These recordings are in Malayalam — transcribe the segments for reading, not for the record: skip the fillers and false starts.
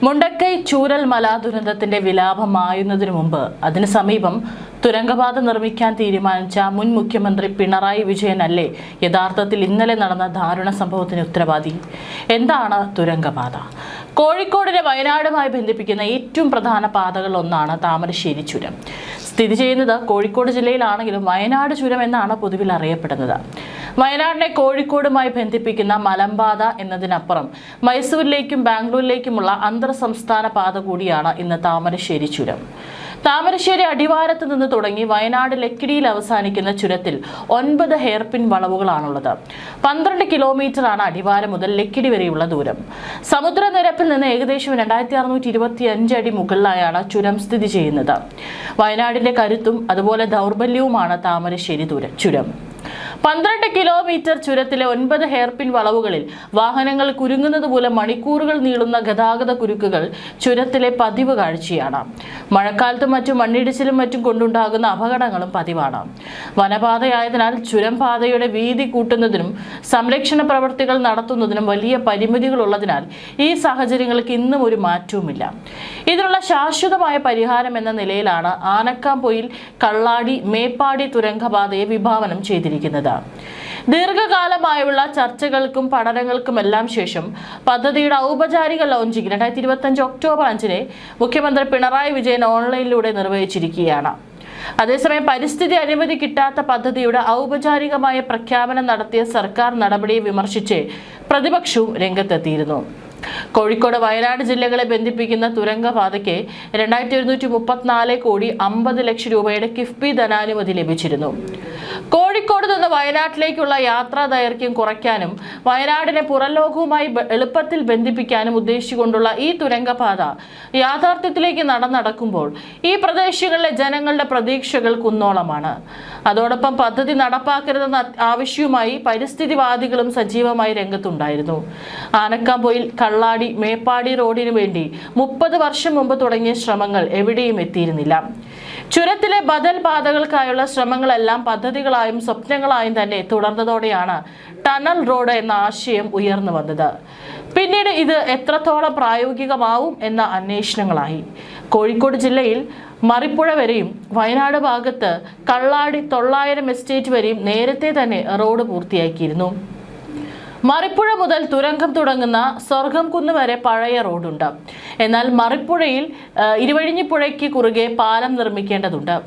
മുണ്ടക്കൈ ചൂരൽമല ദുരന്തത്തിന്റെ വിലാപമായുന്നതിനു മുമ്പ് അതിനു സമീപം തുരങ്കപാത നിർമ്മിക്കാൻ തീരുമാനിച്ച മുൻ മുഖ്യമന്ത്രി പിണറായി വിജയനല്ലേ യഥാർത്ഥത്തിൽ ഇന്നലെ നടന്ന ദാരുണ സംഭവത്തിന് ഉത്തരവാദി? എന്താണ് തുരങ്കപാത? കോഴിക്കോടിനെ വയനാടുമായി ബന്ധിപ്പിക്കുന്ന ഏറ്റവും പ്രധാന പാതകളിൽ ഒന്നാണ് താമരശ്ശേരി ചുരം. സ്ഥിതി ചെയ്യുന്നത് കോഴിക്കോട് ജില്ലയിലാണെങ്കിലും വയനാട് ചുരം എന്നാണ് പൊതുവിൽ അറിയപ്പെടുന്നത്. വയനാടിനെ കോഴിക്കോടുമായി ബന്ധിപ്പിക്കുന്ന മലമ്പാത എന്നതിനപ്പുറം മൈസൂരിലേക്കും ബാംഗ്ലൂരിലേക്കുമുള്ള അന്തർ സംസ്ഥാന പാത കൂടിയാണ് ഇന്ന് താമരശ്ശേരി ചുരം. താമരശ്ശേരി അടിവാരത്ത് നിന്ന് തുടങ്ങി വയനാട് ലക്കിടിയിൽ അവസാനിക്കുന്ന ചുരത്തിൽ 9 ഹെയർപിൻ വളവുകളാണുള്ളത്. 12 കിലോമീറ്ററാണ് അടിവാരം മുതൽ ലക്കിടി വരെയുള്ള ദൂരം. സമുദ്രനിരപ്പിൽ നിന്ന് ഏകദേശം 2625 അടി മുകളിലായാണ് ചുരം സ്ഥിതി ചെയ്യുന്നത്. വയനാടിന്റെ കരുത്തും അതുപോലെ ദൗർബല്യവുമാണ് താമരശ്ശേരി ചുരം. 12 കിലോമീറ്റർ ചുരത്തിലെ 9 ഹെയർപിൻ വളവുകളിൽ വാഹനങ്ങൾ കുരുങ്ങുന്നത് മൂലം മണിക്കൂറുകൾ നീളുന്ന ഗതാഗത കുരുക്കുകൾ ചുരത്തിലെ പതിവ് കാഴ്ചയാണ്. മഴക്കാലത്തും മറ്റും മണ്ണിടിച്ചിലും മറ്റും കൊണ്ടുണ്ടാകുന്ന അപകടങ്ങളും പതിവാണ്. വനപാതയായതിനാൽ ചുരം പാതയുടെ വീതി കൂട്ടുന്നതിനും സംരക്ഷണ പ്രവർത്തികൾ നടത്തുന്നതിനും വലിയ പരിമിതികളുള്ളതിനാൽ ഈ സാഹചര്യങ്ങൾക്ക് ഇന്നും ഒരു മാറ്റവുമില്ല. ഇതിനുള്ള ശാശ്വതമായ പരിഹാരം എന്ന നിലയിലാണ് ആനക്കാംപൊയിൽ കള്ളാടി മേപ്പാടി തുരങ്കപാതയെ വിഭാവനം ചെയ്തിരിക്കുന്നത്. ദീർഘകാലമായുള്ള ചർച്ചകൾക്കും പഠനങ്ങൾക്കുമെല്ലാം ശേഷം പദ്ധതിയുടെ ഔപചാരിക ലോഞ്ചിങ് 2025 ഒക്ടോബർ 5 മുഖ്യമന്ത്രി പിണറായി വിജയൻ ഓൺലൈനിലൂടെ നിർവഹിച്ചിരിക്കുകയാണ്. അതേസമയം പരിസ്ഥിതി അനുമതി കിട്ടാത്ത പദ്ധതിയുടെ ഔപചാരികമായ പ്രഖ്യാപനം നടത്തിയ സർക്കാർ നടപടിയെ വിമർശിച്ച് പ്രതിപക്ഷവും രംഗത്തെത്തിയിരുന്നു. കോഴിക്കോട് വയനാട് ജില്ലകളെ ബന്ധിപ്പിക്കുന്ന തുരങ്കപാതയ്ക്ക് 2134 കോടി 50 ലക്ഷം രൂപയുടെ കിഫ്ബി ധനാനുമതി ലഭിച്ചിരുന്നു. കോഴിക്കോട് നിന്ന് വയനാട്ടിലേക്കുള്ള യാത്രാ ദൈർഘ്യം കുറയ്ക്കാനും വയനാടിനെ പുറംലോകവുമായി എളുപ്പത്തിൽ ബന്ധിപ്പിക്കാനും ഉദ്ദേശിച്ചുകൊണ്ടുള്ള ഈ തുരങ്കപാത യാഥാർത്ഥ്യത്തിലേക്ക് നടക്കുമ്പോൾ ഈ പ്രദേശങ്ങളിലെ ജനങ്ങളുടെ പ്രതീക്ഷകൾ കുന്നോളമാണ്. അതോടൊപ്പം പദ്ധതി നടപ്പാക്കരുതെന്ന ആവശ്യവുമായി പരിസ്ഥിതിവാദികളും സജീവമായി രംഗത്തുണ്ടായിരുന്നു. ആനക്കാംപൊയിൽ കള്ളാടി മേപ്പാടി റോഡിനു വേണ്ടി 30 വർഷം മുമ്പ് തുടങ്ങിയ ശ്രമങ്ങൾ എവിടെയും എത്തിയിരുന്നില്ല. ചുരത്തിലെ ബദൽ പാതകൾക്കായുള്ള ശ്രമങ്ങളെല്ലാം പദ്ധതികളായും സ്വപ്നങ്ങളായും തന്നെ തുടർന്നതോടെയാണ് ടണൽ റോഡ് എന്ന ആശയം ഉയർന്നു വന്നത്. പിന്നീട് ഇത് എത്രത്തോളം പ്രായോഗികമാവും എന്ന അന്വേഷണങ്ങളായി. കോഴിക്കോട് ജില്ലയിൽ മറിപ്പുഴ വരെയും വയനാട് ഭാഗത്ത് കള്ളാടി 900 എസ്റ്റേറ്റ് വരെയും നേരത്തെ തന്നെ റോഡ് പൂർത്തിയാക്കിയിരുന്നു. മറിപ്പുഴ മുതൽ തുരങ്കം തുടങ്ങുന്ന സ്വർഗംകുന്ന് വരെ പഴയ റോഡുണ്ട്. എന്നാൽ മറിപ്പുഴയിൽ ഇരുവഴിഞ്ഞിപ്പുഴയ്ക്ക് കുറുകെ പാലം നിർമ്മിക്കേണ്ടതുണ്ട്.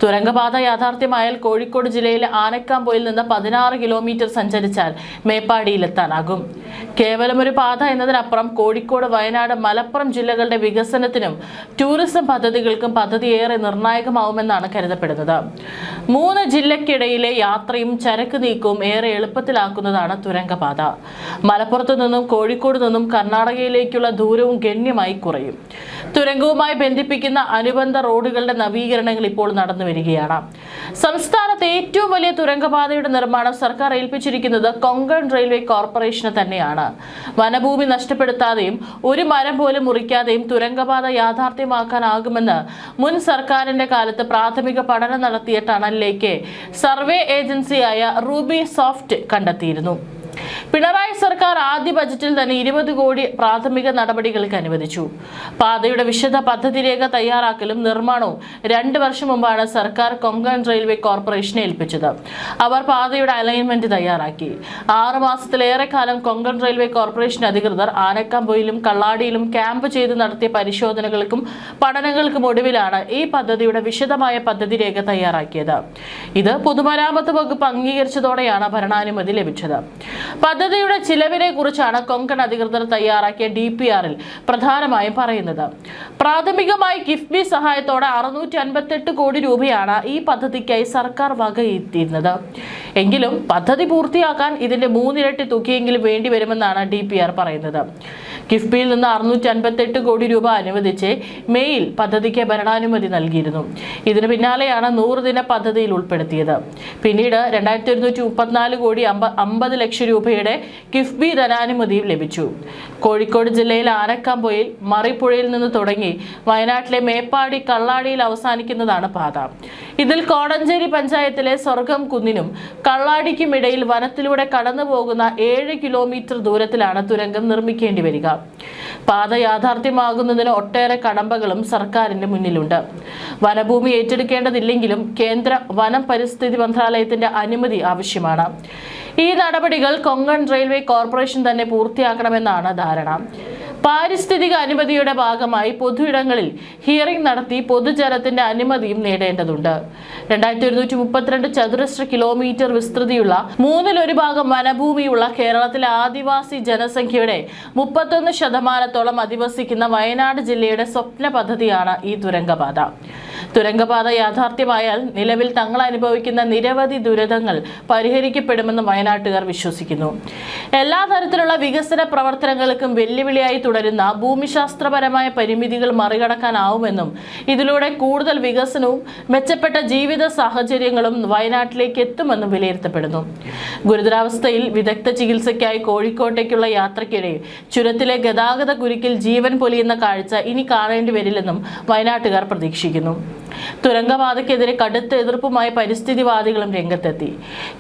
തുരങ്കപാത യാഥാർത്ഥ്യമായാൽ കോഴിക്കോട് ജില്ലയിലെ ആനക്കാംപൊയിൽ നിന്ന് 16 കിലോമീറ്റർ സഞ്ചരിച്ചാൽ മേപ്പാടിയിലെത്താനാകും. കേവലം ഒരു പാത എന്നതിനപ്പുറം കോഴിക്കോട്, വയനാട്, മലപ്പുറം ജില്ലകളുടെ വികസനത്തിനും ടൂറിസം പദ്ധതികൾക്കും പദ്ധതി ഏറെ നിർണായകമാവുമെന്നാണ് കരുതപ്പെടുന്നത്. 3 ജില്ലയ്ക്കിടയിലെ യാത്രയും ചരക്ക് നീക്കവും ഏറെ എളുപ്പത്തിലാക്കുന്നതാണ് തുരങ്കപാത. മലപ്പുറത്തു നിന്നും കോഴിക്കോട് നിന്നും കർണാടകയിലേക്കുള്ള ദൂരവും ഗണ്യമായി കുറയും. തുരങ്കവുമായി ബന്ധിപ്പിക്കുന്ന അനുബന്ധ റോഡുകളുടെ നവീകരണങ്ങൾ ഇപ്പോൾ നടന്നു വരികയാണ്. സംസ്ഥാനത്തെ ഏറ്റവും വലിയ തുരങ്കപാതയുടെ നിർമ്മാണം സർക്കാർ ഏൽപ്പിച്ചിരിക്കുന്നത് കൊങ്കൺ റെയിൽവേ കോർപ്പറേഷന് തന്നെയാണ്. വനഭൂമി നഷ്ടപ്പെടുത്താതെയും ഒരു മരം പോലും മുറിക്കാതെയും തുരങ്കപാത യാഥാർത്ഥ്യമാക്കാനാകുമെന്ന് മുൻ സർക്കാരിന്റെ കാലത്ത് പ്രാഥമിക പഠനം നടത്തിയ ടണലിലേക്ക് സർവേ ഏജൻസിയായ റൂബി സോഫ്റ്റ് കണ്ടെത്തിയിരുന്നു. പിണറായി സർക്കാർ ആദ്യ ബജറ്റിൽ തന്നെ 20 കോടി പ്രാഥമിക നടപടികൾക്ക് അനുവദിച്ചു. പാതയുടെ വിശദ പദ്ധതി രേഖ തയ്യാറാക്കലും നിർമ്മാണവും 2 വർഷം മുമ്പാണ് സർക്കാർ കൊങ്കൺ റെയിൽവേ കോർപ്പറേഷനെ ഏൽപ്പിച്ചത്. അവർ പാതയുടെ അലൈൻമെന്റ് തയ്യാറാക്കി. 6 മാസത്തിലേറെ കാലം കൊങ്കൺ റെയിൽവേ കോർപ്പറേഷൻ അധികൃതർ ആനക്കാംപൊയിലും കള്ളാടിയിലും ക്യാമ്പ് ചെയ്ത് നടത്തിയ പരിശോധനകൾക്കും പഠനങ്ങൾക്കും ഒടുവിലാണ് ഈ പദ്ധതിയുടെ വിശദമായ പദ്ധതി രേഖ തയ്യാറാക്കിയത്. ഇത് പൊതുമരാമത്ത് വകുപ്പ് അംഗീകരിച്ചതോടെയാണ് ഭരണാനുമതി ലഭിച്ചത്. പദ്ധതിയുടെ ചിലവിനെ കുറിച്ചാണ് കൊങ്കൺ അധികൃതർ തയ്യാറാക്കിയ DPRൽ പ്രധാനമായും പറയുന്നത്. പ്രാഥമികമായി കിഫ്ബി സഹായത്തോടെ 658 കോടി രൂപയാണ് ഈ പദ്ധതിക്കായി സർക്കാർ വകയിരുത്തിയിരുന്നത്. എങ്കിലും പദ്ധതി പൂർത്തിയാക്കാൻ ഇതിന്റെ 3 ഇരട്ടി തുകയെങ്കിലും വേണ്ടി വരുമെന്നാണ് DPR പറയുന്നത്. കിഫ്ബിയിൽ നിന്ന് 658 കോടി രൂപ അനുവദിച്ച് മെയ്യിൽ പദ്ധതിക്ക് ഭരണാനുമതി നൽകിയിരുന്നു. ഇതിന് പിന്നാലെയാണ് 100 ദിന പദ്ധതിയിൽ ഉൾപ്പെടുത്തിയത്. പിന്നീട് 2134 കോടി 50 ലക്ഷം രൂപയുടെ കിഫ്ബി ധനാനുമതിയും ലഭിച്ചു. കോഴിക്കോട് ജില്ലയിൽ ആനക്കാംപൊയിൽ മറിപ്പുഴയിൽ നിന്ന് തുടങ്ങി വയനാട്ടിലെ മേപ്പാടി കള്ളാടിയിൽ അവസാനിക്കുന്നതാണ് പാത. ഇതിൽ കോടഞ്ചേരി പഞ്ചായത്തിലെ സ്വർഗം കുന്നിനും കള്ളാടിക്കുമിടയിൽ വനത്തിലൂടെ കടന്നു പോകുന്ന 7 കിലോമീറ്റർ ദൂരത്തിലാണ് തുരങ്കം നിർമ്മിക്കേണ്ടി വരിക. പാത യാഥാർത്ഥ്യമാകുന്നതിന് ഒട്ടേറെ കടമ്പകളും സർക്കാരിന്റെ മുന്നിലുണ്ട്. വനഭൂമി ഏറ്റെടുക്കേണ്ടതില്ലെങ്കിലും കേന്ദ്ര വനം പരിസ്ഥിതി മന്ത്രാലയത്തിന്റെ അനുമതി ആവശ്യമാണ്. ഈ നടപടികൾ കൊങ്കൺ റെയിൽവേ കോർപ്പറേഷൻ തന്നെ പൂർത്തിയാക്കണമെന്നാണ് ധാരണ. പാരിസ്ഥിതിക അനുമതിയുടെ ഭാഗമായി പൊതുയിടങ്ങളിൽ ഹിയറിംഗ് നടത്തി പൊതുജനത്തിന്റെ അനുമതിയും നേടേണ്ടതുണ്ട്. 2132 ചതുരശ്ര കിലോമീറ്റർ വിസ്തൃതിയുള്ള 1/3 വനഭൂമിയുള്ള കേരളത്തിലെ ആദിവാസി ജനസംഖ്യയുടെ 31% അധിവസിക്കുന്ന വയനാട് ജില്ലയുടെ സ്വപ്ന പദ്ധതിയാണ് ഈ തുരങ്കപാത. തുരങ്കപാത യാഥാർത്ഥ്യമായാൽ നിലവിൽ തങ്ങൾ അനുഭവിക്കുന്ന നിരവധി ദുരിതങ്ങൾ പരിഹരിക്കപ്പെടുമെന്ന് വയനാട്ടുകാർ വിശ്വസിക്കുന്നു. എല്ലാ തരത്തിലുള്ള വികസന പ്രവർത്തനങ്ങൾക്കും വെല്ലുവിളിയായി തുടരുന്ന ഭൂമിശാസ്ത്രപരമായ പരിമിതികൾ മറികടക്കാനാവുമെന്നും ഇതിലൂടെ കൂടുതൽ വികസനവും മെച്ചപ്പെട്ട ജീവിത സാഹചര്യങ്ങളും വയനാട്ടിലേക്ക് എത്തുമെന്നും വിലയിരുത്തപ്പെടുന്നു. ഗുരുതരാവസ്ഥയിൽ വിദഗ്ധ ചികിത്സയ്ക്കായി കോഴിക്കോട്ടേക്കുള്ള യാത്രയ്ക്കിടെ ചുരത്തിലെ ഗതാഗത കുരുക്കിൽ ജീവൻ പൊലിയുന്ന കാഴ്ച ഇനി കാണേണ്ടി വരില്ലെന്നും വയനാട്ടുകാർ പ്രതീക്ഷിക്കുന്നു. തുരങ്കപാതയ്ക്കെതിരെ കടുത്ത എതിർപ്പുമായി പരിസ്ഥിതിവാദികളും രംഗത്തെത്തി.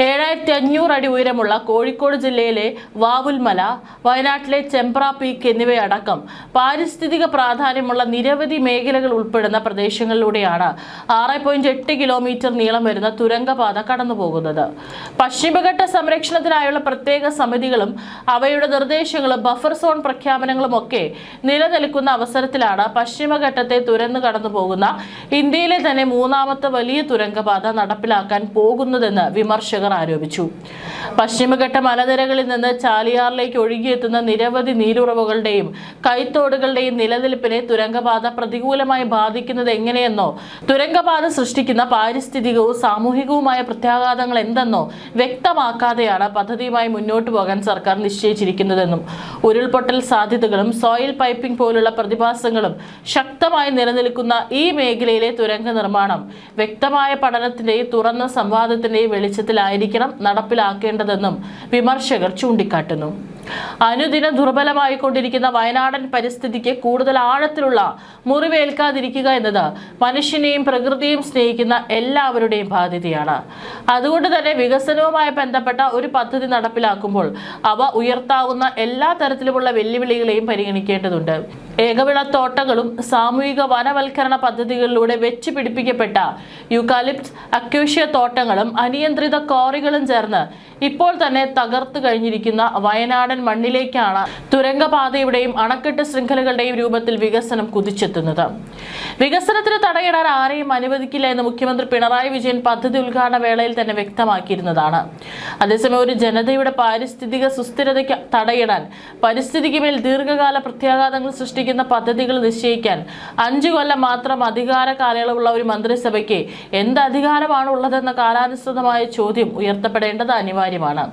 7500 അടി ഉയരമുള്ള കോഴിക്കോട് ജില്ലയിലെ വാവുൽമല, വയനാട്ടിലെ ചെമ്പ്ര പീക്ക് എന്നിവയടക്കം പാരിസ്ഥിതിക പ്രാധാന്യമുള്ള നിരവധി മേഖലകൾ ഉൾപ്പെടുന്ന പ്രദേശങ്ങളിലൂടെയാണ് 6.8 കിലോമീറ്റർ നീളം വരുന്ന തുരങ്കപാത കടന്നുപോകുന്നത്. പശ്ചിമഘട്ട സംരക്ഷണത്തിനായുള്ള പ്രത്യേക സമിതികളും അവയുടെ നിർദ്ദേശങ്ങളും ബഫർ സോൺ പ്രഖ്യാപനങ്ങളും ഒക്കെ നിലനിൽക്കുന്ന അവസരത്തിലാണ് പശ്ചിമഘട്ടത്തെ തുരന്നു കടന്നുപോകുന്ന ഇന്ത്യയിലെ തന്നെ 3ാമത്തെ വലിയ തുരങ്കപാത നടപ്പിലാക്കാൻ പോകുന്നതെന്ന് വിമർശകർ ആരോപിച്ചു. പശ്ചിമഘട്ട മലനിരകളിൽ നിന്ന് ചാലിയാറിലേക്ക് ഒഴുകിയെത്തുന്ന നിരവധി നീരുറവുകളുടെയും കൈത്തോടുകളുടെയും നിലനിൽപ്പിനെ തുരങ്കപാത പ്രതികൂലമായി ബാധിക്കുന്നത് എങ്ങനെയെന്നോ തുരങ്കപാത സൃഷ്ടിക്കുന്ന പാരിസ്ഥിതികവും സാമൂഹികവുമായ പ്രത്യാഘാതങ്ങൾ എന്തെന്നോ വ്യക്തമാക്കാതെയാണ് പദ്ധതിയുമായി മുന്നോട്ടു പോകാൻ സർക്കാർ നിശ്ചയിച്ചിരിക്കുന്നതെന്നും ഉരുൾപൊട്ടൽ സാധ്യതകളും സോയിൽ പൈപ്പിംഗ് പോലുള്ള പ്രതിഭാസങ്ങളും ശക്തമായി നിലനിൽക്കുന്ന ഈ മേഖലയിലെ തുരങ്ക നിർമ്മാണം വ്യക്തമായ പഠനത്തിന്റെയും തുറന്ന സംവാദത്തിന്റെയും വെളിച്ചത്തിലായിരിക്കണം നടപ്പിലാക്കേണ്ടതെന്നും വിമർശകർ ചൂണ്ടിക്കാട്ടുന്നു. അനുദിന ദുർബലമായിക്കൊണ്ടിരിക്കുന്ന വയനാടൻ പരിസ്ഥിതിക്ക് കൂടുതൽ ആഴത്തിലുള്ള മുറിവേൽക്കാതിരിക്കുക എന്നത് മനുഷ്യനെയും പ്രകൃതിയും സ്നേഹിക്കുന്ന എല്ലാവരുടെയും ബാധ്യതയാണ്. അതുകൊണ്ട് തന്നെ വികസനവുമായി ബന്ധപ്പെട്ട ഒരു പദ്ധതി നടപ്പിലാക്കുമ്പോൾ അവ ഉയർത്താവുന്ന എല്ലാ തരത്തിലുമുള്ള വെല്ലുവിളികളെയും പരിഗണിക്കേണ്ടതുണ്ട്. ഏകവിളത്തോട്ടങ്ങളും സാമൂഹിക വനവൽക്കരണ പദ്ധതികളിലൂടെ വെച്ച് പിടിപ്പിക്കപ്പെട്ട യൂക്കാലിപ്റ്റ് അക്വേഷ്യ തോട്ടങ്ങളും അനിയന്ത്രിത ക്വാറികളും ചേർന്ന് ഇപ്പോൾ തന്നെ തകർത്തു കഴിഞ്ഞിരിക്കുന്ന വയനാടൻ മണ്ണിലേക്കാണ് തുരങ്കപാതയുടെയും അണക്കെട്ട് ശൃംഖലകളുടെയും രൂപത്തിൽ വികസനം കുതിച്ചെത്തുന്നത്. വികസനത്തിന് തടയിടാൻ ആരെയും അനുവദിക്കില്ല എന്ന് മുഖ്യമന്ത്രി പിണറായി വിജയൻ പദ്ധതി ഉദ്ഘാടന വേളയിൽ തന്നെ വ്യക്തമാക്കിയിരുന്നതാണ്. അതേസമയം ഒരു ജനതയുടെ പാരിസ്ഥിതിക സുസ്ഥിരതയ്ക്ക് തടയിടാൻ പരിസ്ഥിതിക്ക് മേൽ ദീർഘകാല പ്രത്യാഘാതങ്ങൾ സൃഷ്ടിക്കുന്ന പദ്ധതികൾ നിശ്ചയിക്കാൻ 5 കൊല്ലം മാത്രം അധികാര കാലയളവുള്ള ഒരു മന്ത്രിസഭയ്ക്ക് എന്ത് അധികാരമാണ് ഉള്ളതെന്ന കാലാനുസൃതമായ ചോദ്യം ഉയർത്തപ്പെടേണ്ടത് അനിവാര്യമാണ്.